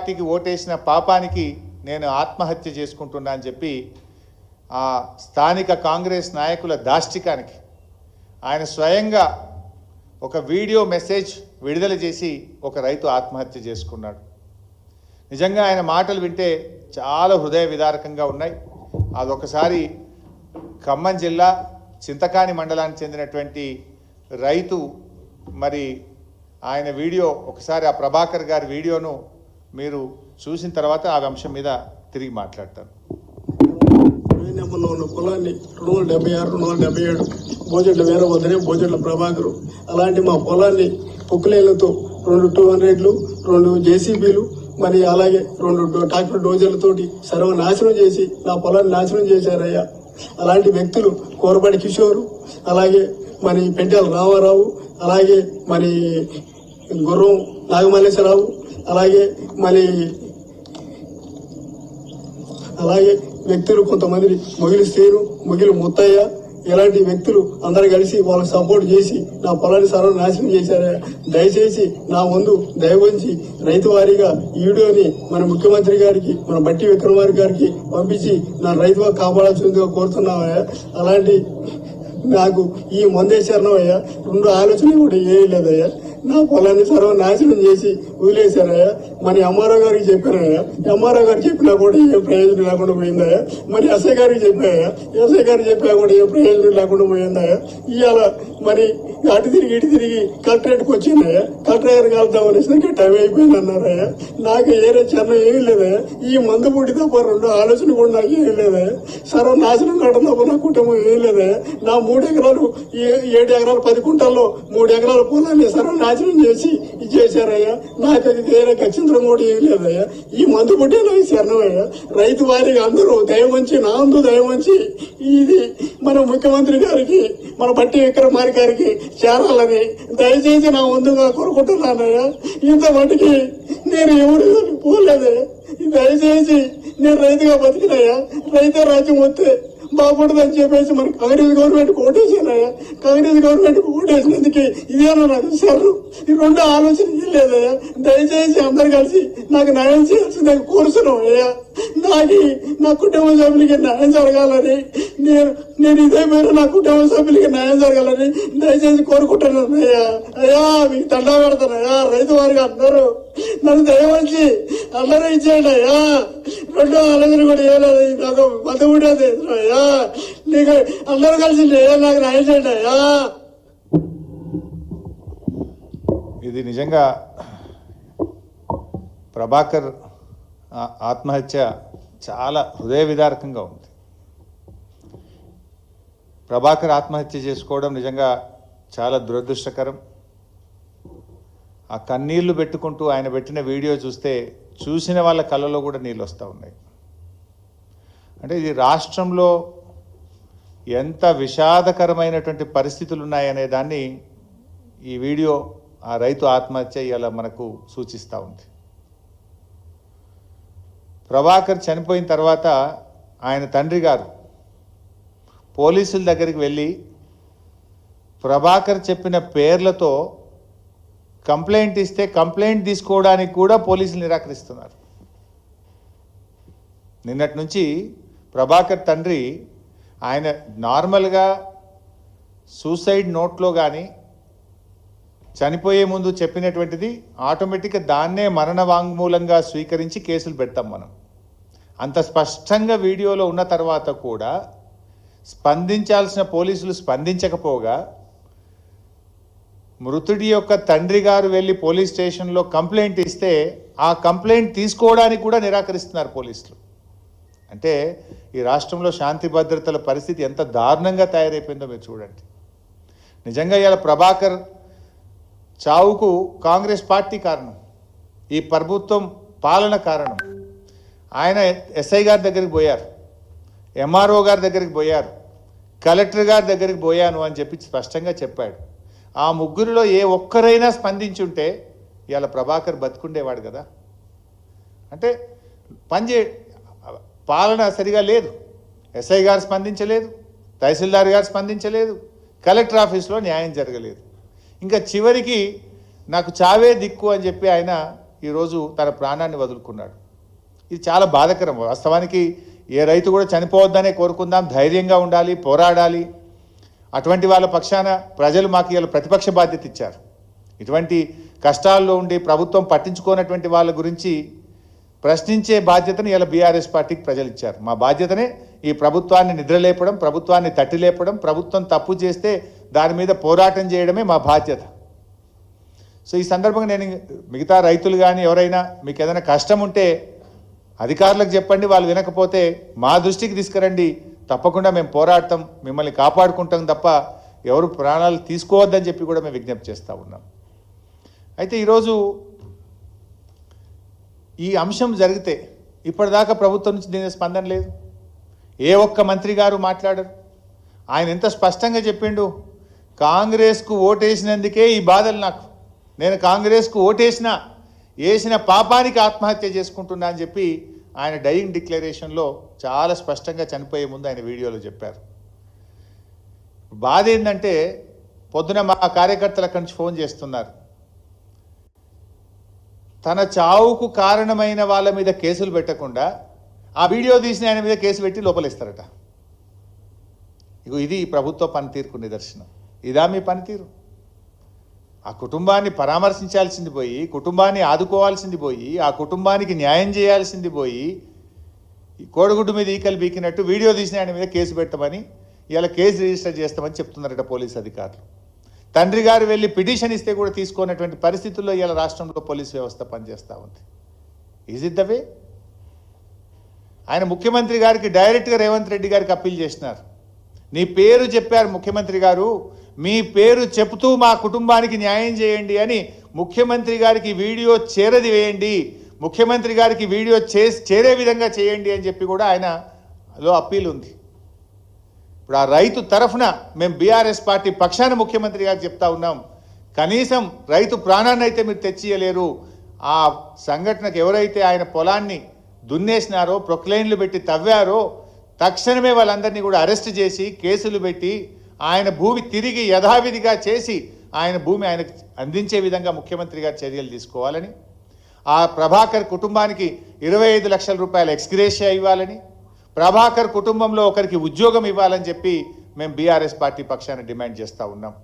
పార్టీకి ఓటేసిన పాపానికి నేను ఆత్మహత్య చేసుకుంటున్నా అని చెప్పి ఆ స్థానిక కాంగ్రెస్ నాయకుల దాష్టికానికి ఆయన స్వయంగా ఒక వీడియో మెసేజ్ విడుదల చేసి ఒక రైతు ఆత్మహత్య చేసుకున్నాడు. నిజంగా ఆయన మాటలు వింటే చాలా హృదయ విదారకంగా ఉన్నాయి. అదొకసారి ఖమ్మం జిల్లా చింతకాని మండలానికి చెందినటువంటి రైతు మరి ఆయన వీడియో ఒకసారి ఆ ప్రభాకర్ గారి వీడియోను మీరు చూసిన తర్వాత ఆ అంశం మీద తిరిగి మాట్లాడతాను. నెంబర్లో ఉన్న పొలాన్ని 276, 277 బోజెట్ల వీరభద్రనే, బోజెట్ల ప్రభాకరు. అలాంటి మా పొలాన్ని పొక్కులేళ్లతో 2 200లు, 2 జేసీబీలు, మరి అలాగే 2 ట్రాక్టర్ డోజర్లతోటి సర్వనాశనం చేసి నా పొలాన్ని నాశనం చేశారయ్యా. అలాంటి వ్యక్తులు కోరపాటి కిషోరు, అలాగే మరి పెంటాల రామారావు, అలాగే మరి గుర్రం నాగమల్లేశ్వరరావు, అలాగే వ్యక్తులు కొంతమంది మొగిలి శ్రీను, మొగిలి ముత్తయ్య, ఇలాంటి వ్యక్తులు అందరూ కలిసి వాళ్ళకి సపోర్ట్ చేసి నా పొలాన్ని సర్వనాశనం చేశారు. దయచేసి నా ముందు దయవంచి రైతు వారీగా ఈ వీడియోని మన ముఖ్యమంత్రి గారికి, మన బట్టి విక్రమార్క గారికి పంపించి నా రైతుగా కాపాడాల్సిందిగా కోరుతున్నామయ్యా. అలాంటి నాకు ఈ మందేశారనయ్యా, 2 ఆలోచనలు కూడా ఏమీ లేదయ్యా. నా పొలాన్ని సర్వనాశనం చేసి వదిలేశారయ్యా. మరి ఎంఆర్ఓ గారికి చెప్పారయ్యా, ఎంఆర్ఓ గారు చెప్పినా కూడా ఏ ప్రయోజనం లేకుండా పోయిందయ్యా. మరి ఎస్ఐ గారికి చెప్పాయా, ఎస్ఐ గారికి చెప్పా కూడా ఏ ప్రయోజనం లేకుండా పోయిందయ్యా. ఇవాళ మరి అటు తిరిగి కలెక్టరేట్కి వచ్చిందయ్యా. కలెక్టర్ గారికి వెళ్తామనేసి టైం అయిపోయింది అన్నారయ్యా. నాకు ఏరే చరణం ఏమీ లేదయ్యా. ఈ మందు పుట్టి తప్ప 2 ఆలోచన కూడా నాకు ఏమీ లేదయ్యా. సర్వనాశనం కావడం తప్ప నా కుటుంబం ఏమీ లేదయ్యా. నా 3 ఎకరాలు 7 ఎకరాలు 10 కుంటల్లో 3 ఎకరాల పొలాన్ని సర్వనాశనం చేసి చేశారయ్యా. నాకు అది వేరే ఖచ్చితంగా కూడా ఏం లేదయ్యా. ఈ మందు పుట్టే నాకు శరణమయ్యా. రైతు వారికి అందరూ దయవంచి, నా అందు దయవంచి ఇది మన ముఖ్యమంత్రి గారికి, మన బట్టి విక్రమార్క గారికి చేరాలని దయచేసి నా ముందుగా కోరుకుంటున్నానయ్యా. ఇంత మటుకి నేను ఎవరు పోలేదయ్యా. దయచేసి నేను రైతుగా బతికినయ్యా. రైతే రాజ్యం వస్తే బాగుంటుందని చెప్పేసి మన కాంగ్రెస్ గవర్నమెంట్ ఓటేసానయ్యా. కాంగ్రెస్ గవర్నమెంట్ ఓటేసినందుకే ఇదేనా నాకు సర్రు. ఈ 2 ఆలోచన లేదయ్యా. దయచేసి అందరు కలిసి నాకు న్యాయం చేయాల్సిందని కోరుతున్నాం అయ్యా. నా కుటుంబ సభ్యులకి న్యాయం జరగాలని నేను ఇదే పేరు నా కుటుంబ సభ్యులకి న్యాయం జరగాలని దయచేసి కోరుకుంటున్నాను అయ్యా. అయ్యా మీకు దండా పెడతానయ్యా. రైతు వారికి అందరూ నన్ను దయవచ్చి అందరూ ఇచ్చేయండి అయ్యా. 2 ఆలోచన కూడా ఏలేదు. నాకు మతం ఉండేది అయ్యా. నీకు అందరూ కలిసి నాకు న్యాయం చేయండి అయ్యా. ఇది నిజంగా ప్రభాకర్ ఆత్మహత్య చాలా హృదయ విదారకంగా ఉంది. ప్రభాకర్ ఆత్మహత్య చేసుకోవడం నిజంగా చాలా దురదృష్టకరం. ఆ కన్నీళ్లు పెట్టుకుంటూ ఆయన పెట్టిన వీడియో చూస్తే చూసిన వాళ్ళ కళ్ళలో కూడా నీళ్ళు వస్తూ ఉన్నాయి. అంటే ఇది రాష్ట్రంలో ఎంత విషాదకరమైనటువంటి పరిస్థితులు ఉన్నాయనే దాన్ని ఈ వీడియో, ఆ రైతు ఆత్మహత్య ఇలా మనకు సూచిస్తూ ఉంది. ప్రభాకర్ చనిపోయిన తర్వాత ఆయన తండ్రి గారు పోలీసుల దగ్గరికి వెళ్ళి ప్రభాకర్ చెప్పిన పేర్లతో కంప్లైంట్ ఇస్తే కంప్లైంట్ తీసుకోవడానికి కూడా పోలీసులు నిరాకరిస్తున్నారు. నిన్నటి నుంచి ప్రభాకర్ తండ్రి ఆయన నార్మల్గా సూసైడ్ నోట్లో కానీ చనిపోయే ముందు చెప్పినటువంటిది ఆటోమేటిక్గా దాన్నే మరణ వాంగ్మూలంగా స్వీకరించి కేసులు పెడతాం మనం. అంత స్పష్టంగా వీడియోలో ఉన్న తర్వాత కూడా స్పందించాల్సిన పోలీసులు స్పందించకపోగా మృతుడి యొక్క తండ్రి గారు వెళ్ళి పోలీస్ స్టేషన్లో కంప్లైంట్ ఇస్తే ఆ కంప్లైంట్ తీసుకోవడానికి కూడా నిరాకరిస్తున్నారు పోలీసులు. అంటే ఈ రాష్ట్రంలో శాంతి భద్రతల పరిస్థితి ఎంత దారుణంగా తయారైపోయిందో మీరు చూడండి. నిజంగా ఇలా ప్రభాకర్ చావుకు కాంగ్రెస్ పార్టీ కారణం, ఈ ప్రభుత్వం పాలన కారణం. ఆయన ఎస్ఐ గారి దగ్గరికి పోయారు, ఎంఆర్ఓ గారి దగ్గరికి పోయారు, కలెక్టర్ గారి దగ్గరికి పోయాను అని చెప్పి స్పష్టంగా చెప్పాడు. ఆ ముగ్గురిలో ఏ ఒక్కరైనా స్పందించుంటే ఇవాళ ప్రభాకర్ బతుకుండేవాడు కదా. అంటే పాలన సరిగా లేదు. ఎస్ఐ గారు స్పందించలేదు, తహసీల్దార్ గారు స్పందించలేదు, కలెక్టర్ ఆఫీస్లో న్యాయం జరగలేదు. ఇంకా చివరికి నాకు చావే దిక్కు అని చెప్పి ఆయన ఈరోజు తన ప్రాణాన్ని వదులుకున్నాడు. ఇది చాలా బాధాకరం. వాస్తవానికి ఏ రైతు కూడా చనిపోవద్దనే కోరుకుందాం, ధైర్యంగా ఉండాలి, పోరాడాలి. అటువంటి వాళ్ళ పక్షాన ప్రజలు మాకు ఇలా ప్రతిపక్ష బాధ్యత ఇచ్చారు. ఇటువంటి కష్టాల్లో ఉండి ప్రభుత్వం పట్టించుకోనటువంటి వాళ్ళ గురించి ప్రశ్నించే బాధ్యతను ఇలా బీఆర్ఎస్ పార్టీకి ప్రజలు ఇచ్చారు. మా బాధ్యతనే ఈ ప్రభుత్వాన్ని నిద్రలేపడం, ప్రభుత్వాన్ని తట్టిలేపడం, ప్రభుత్వం తప్పు చేస్తే దాని మీద పోరాటం చేయడమే మా బాధ్యత. సో ఈ సందర్భంగా నేను మిగతా రైతులు కానీ ఎవరైనా మీకు ఏదైనా కష్టం ఉంటే అధికారులకు చెప్పండి, వాళ్ళు వినకపోతే మా దృష్టికి తీసుకురండి, తప్పకుండా మేము పోరాడతాం, మిమ్మల్ని కాపాడుకుంటాం తప్ప ఎవరు ప్రాణాలు తీసుకోవద్దని చెప్పి కూడా మేము విజ్ఞప్తి చేస్తూ ఉన్నాం. అయితే ఈరోజు ఈ అంశం జరిగితే ఇప్పటిదాకా ప్రభుత్వం నుంచి దీని స్పందన లేదు. ఏ ఒక్క మంత్రి గారు మాట్లాడరు. ఆయన ఎంత స్పష్టంగా చెప్పిండు, కాంగ్రెస్కు ఓటేసినందుకే ఈ బాధలు నాకు, నేను కాంగ్రెస్కు ఓటేసినా వేసిన పాపానికి ఆత్మహత్య చేసుకుంటున్నా అని చెప్పి ఆయన డయింగ్ డిక్లరేషన్లో చాలా స్పష్టంగా చనిపోయే ముందు ఆయన వీడియోలో చెప్పారు. బాధ ఏంటంటే పొద్దున మా కార్యకర్తలు అక్కడి నుంచి ఫోన్ చేస్తున్నారు, తన చావుకు కారణమైన వాళ్ళ మీద కేసులు పెట్టకుండా ఆ వీడియో తీసిన ఆయన మీద కేసు పెట్టి లోపలిస్తారట. ఇది ప్రభుత్వ పనితీరుకు నిదర్శనం. ఇదా మీ పనితీరు? ఆ కుటుంబాన్ని పరామర్శించాల్సింది పోయి, కుటుంబాన్ని ఆదుకోవాల్సింది పోయి, ఆ కుటుంబానికి న్యాయం చేయాల్సింది పోయి, కోడిగుడ్డు మీద ఈకలు బీకినట్టు వీడియో తీసిన ఆయన మీద కేసు పెట్టమని, ఇలా కేసు రిజిస్టర్ చేస్తామని చెప్తున్నారట పోలీసు అధికారులు. తండ్రి గారు వెళ్ళి పిటిషన్ ఇస్తే కూడా తీసుకోనటువంటి పరిస్థితుల్లో ఇలా రాష్ట్రంలో పోలీసు వ్యవస్థ పనిచేస్తూ ఉంది. Is it the way? ఆయన ముఖ్యమంత్రి గారికి డైరెక్ట్గా రేవంత్ రెడ్డి గారికి అప్పీల్ చేసినారు. నీ పేరు చెప్పారు ముఖ్యమంత్రి గారు, మీ పేరు చెబుతూ మా కుటుంబానికి న్యాయం చేయండి అని ముఖ్యమంత్రి గారికి వీడియో చేరది వేయండి, ముఖ్యమంత్రి గారికి వీడియో చేరే విధంగా చేయండి అని చెప్పి కూడా ఆయనలో అప్పీల్ ఉంది. ఇప్పుడు ఆ రైతు తరఫున మేము బీఆర్ఎస్ పార్టీ పక్షాన ముఖ్యమంత్రి గారికి చెప్తా ఉన్నాం, కనీసం రైతు ప్రాణాన్ని అయితే మీరు తెచ్చియలేరు. ఆ సంఘటనకు ఎవరైతే ఆయన పొలాన్ని దున్నేసినారో, ప్రొక్లైన్లు పెట్టి తవ్వారో, తక్షణమే వాళ్ళందరినీ కూడా అరెస్ట్ చేసి కేసులు పెట్టి ఆయన భూమి తిరిగి యథావిధిగా చేసి ఆయన భూమి ఆయనకు అందించే విధంగా ముఖ్యమంత్రి గారు చర్యలు తీసుకోవాలని, ఆ ప్రభాకర్ కుటుంబానికి 25 లక్షల రూపాయల ఎక్స్గ్రేషియా ఇవ్వాలని, ప్రభాకర్ కుటుంబంలో ఒకరికి ఉద్యోగం ఇవ్వాలని చెప్పి మేము బీఆర్ఎస్ పార్టీ పక్షాన డిమాండ్ చేస్తూ ఉన్నాం.